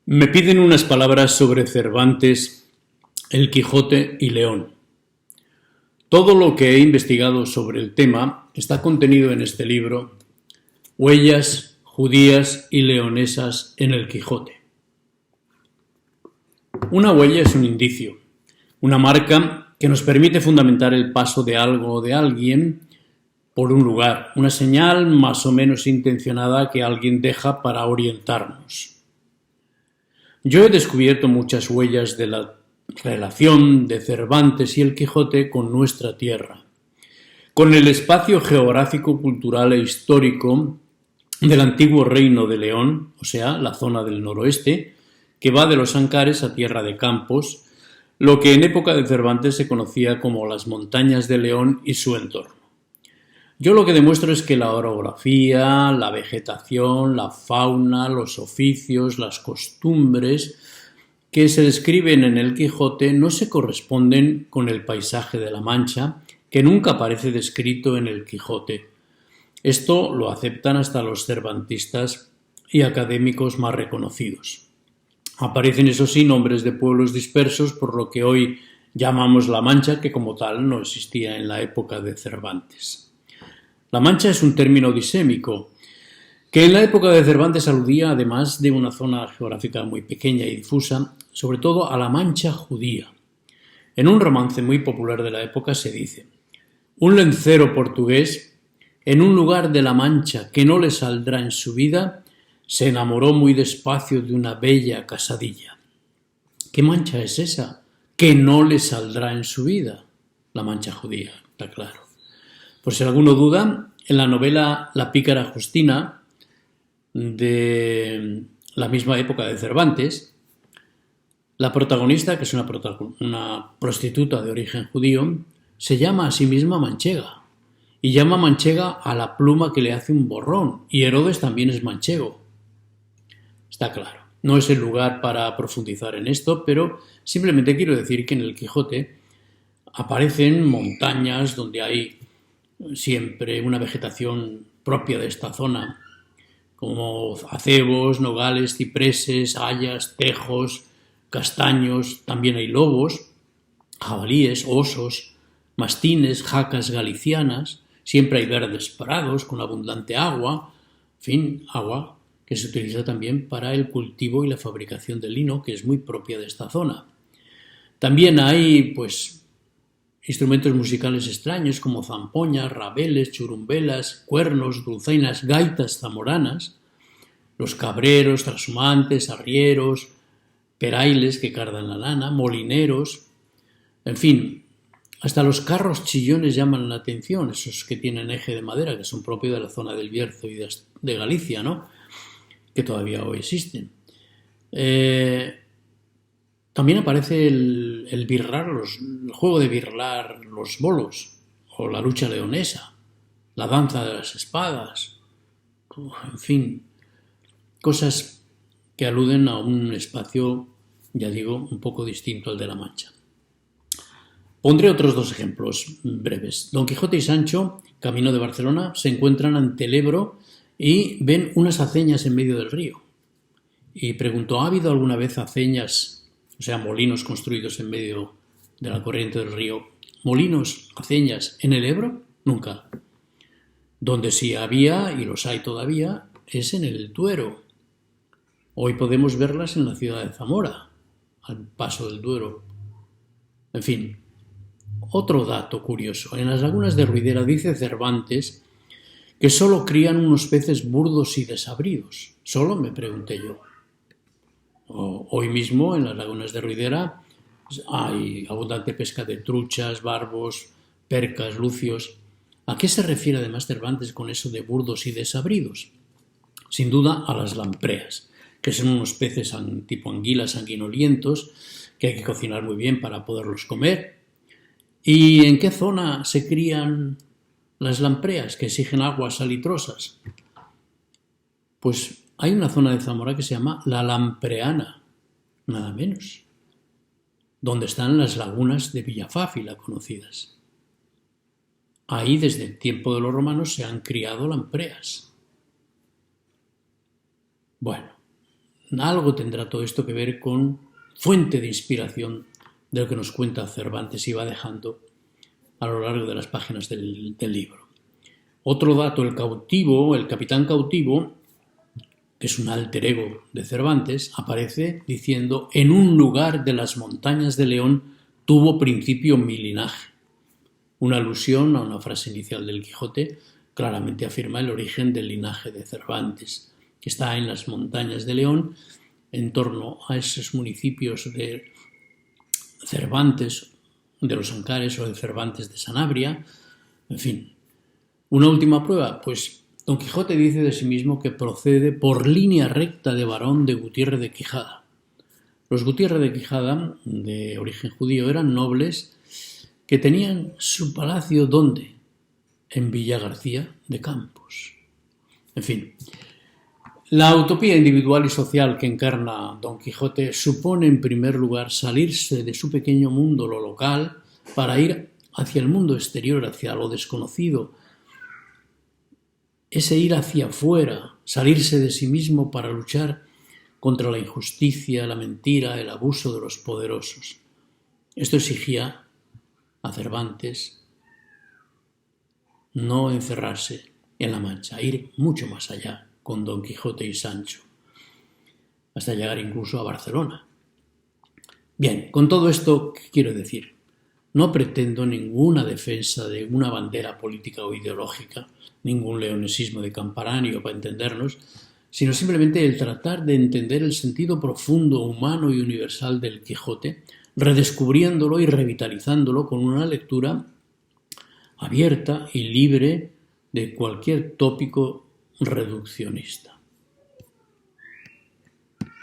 Me piden unas palabras sobre Cervantes, El Quijote y León. Todo lo que he investigado sobre el tema está contenido en este libro, Huellas judías y leonesas en el Quijote. Una huella es un indicio, una marca que nos permite fundamentar el paso de algo o de alguien por un lugar, una señal más o menos intencionada que alguien deja para orientarnos. Yo he descubierto muchas huellas de la relación de Cervantes y el Quijote con nuestra tierra, con el espacio geográfico, cultural e histórico del antiguo reino de León, o sea, la zona del noroeste, que va de los Ancares a Tierra de Campos, lo que en época de Cervantes se conocía como las montañas de León y su entorno. Yo lo que demuestro es que la orografía, la vegetación, la fauna, los oficios, las costumbres que se describen en el Quijote no se corresponden con el paisaje de la Mancha, que nunca aparece descrito en el Quijote. Esto lo aceptan hasta los cervantistas y académicos más reconocidos. Aparecen, eso sí, nombres de pueblos dispersos por lo que hoy llamamos La Mancha, que como tal no existía en la época de Cervantes. La Mancha es un término disémico que en la época de Cervantes aludía, además de una zona geográfica muy pequeña y difusa, sobre todo a la Mancha judía. En un romance muy popular de la época se dice: un lencero portugués, en un lugar de la Mancha que no le saldrá en su vida, se enamoró muy despacio de una bella casadilla. ¿Qué Mancha es esa que no le saldrá en su vida? La Mancha judía, está claro. Por si alguno duda, en la novela La pícara Justina, de la misma época de Cervantes, la protagonista, que es una prostituta de origen judío, se llama a sí misma manchega, y llama manchega a la pluma que le hace un borrón, y Herodes también es manchego. Está claro, no es el lugar para profundizar en esto, pero simplemente quiero decir que en el Quijote aparecen montañas donde hay siempre una vegetación propia de esta zona, como acebos, nogales, cipreses, hayas, tejos, castaños, también hay lobos, jabalíes, osos, mastines, jacas galicianas, siempre hay verdes prados con abundante agua, en fin, agua que se utiliza también para el cultivo y la fabricación del lino, que es muy propia de esta zona. También hay, instrumentos musicales extraños como zampoñas, rabeles, churumbelas, cuernos, dulzainas, gaitas zamoranas, los cabreros, trashumantes, arrieros, perailes que cardan la lana, molineros, en fin, hasta los carros chillones llaman la atención, esos que tienen eje de madera, que son propios de la zona del Bierzo y de Galicia, ¿no?, que todavía hoy existen. También aparece el birrar, el juego de birrar los bolos, o la lucha leonesa, la danza de las espadas, en fin, cosas que aluden a un espacio, ya digo, un poco distinto al de la Mancha. Pondré otros dos ejemplos breves. Don Quijote y Sancho, camino de Barcelona, se encuentran ante el Ebro y ven unas aceñas en medio del río. Y preguntó: ¿ha habido alguna vez aceñas, o sea, molinos construidos en medio de la corriente del río, molinos, aceñas, en el Ebro? Nunca. Donde sí había, y los hay todavía, es en el Duero. Hoy podemos verlas en la ciudad de Zamora, al paso del Duero. En fin, otro dato curioso. En las lagunas de Ruidera dice Cervantes que solo crían unos peces burdos y desabridos. ¿Solo?, me pregunté yo. Hoy mismo en las lagunas de Ruidera hay abundante pesca de truchas, barbos, percas, lucios. ¿A qué se refiere además Cervantes con eso de burdos y desabridos? Sin duda a las lampreas, que son unos peces tipo anguilas sanguinolientos que hay que cocinar muy bien para poderlos comer. ¿Y en qué zona se crían las lampreas que exigen aguas salitrosas? Pues hay una zona de Zamora que se llama La Lampreana, nada menos, donde están las lagunas de Villafáfila conocidas. Ahí desde el tiempo de los romanos se han criado lampreas. Bueno, algo tendrá todo esto que ver con fuente de inspiración de lo que nos cuenta Cervantes y va dejando a lo largo de las páginas del libro. Otro dato, el cautivo, el capitán cautivo, que es un alter ego de Cervantes, aparece diciendo: en un lugar de las montañas de León tuvo principio mi linaje. Una alusión a una frase inicial del Quijote claramente afirma el origen del linaje de Cervantes, que está en las montañas de León, en torno a esos municipios de Cervantes, de los Ancares o de Cervantes de Sanabria, en fin. Una última prueba, pues Don Quijote dice de sí mismo que procede por línea recta de varón de Gutiérrez de Quijada. Los Gutiérrez de Quijada, de origen judío, eran nobles que tenían su palacio ¿dónde? En Villagarcía de Campos. En fin, la utopía individual y social que encarna Don Quijote supone en primer lugar salirse de su pequeño mundo, lo local, para ir hacia el mundo exterior, hacia lo desconocido. Ese ir hacia afuera, salirse de sí mismo para luchar contra la injusticia, la mentira, el abuso de los poderosos. Esto exigía a Cervantes no encerrarse en la Mancha, ir mucho más allá con Don Quijote y Sancho, hasta llegar incluso a Barcelona. Bien, con todo esto, ¿qué quiero decir? No pretendo ninguna defensa de una bandera política o ideológica, ningún leonesismo de Camparanio para entendernos, sino simplemente el tratar de entender el sentido profundo, humano y universal del Quijote, redescubriéndolo y revitalizándolo con una lectura abierta y libre de cualquier tópico reduccionista.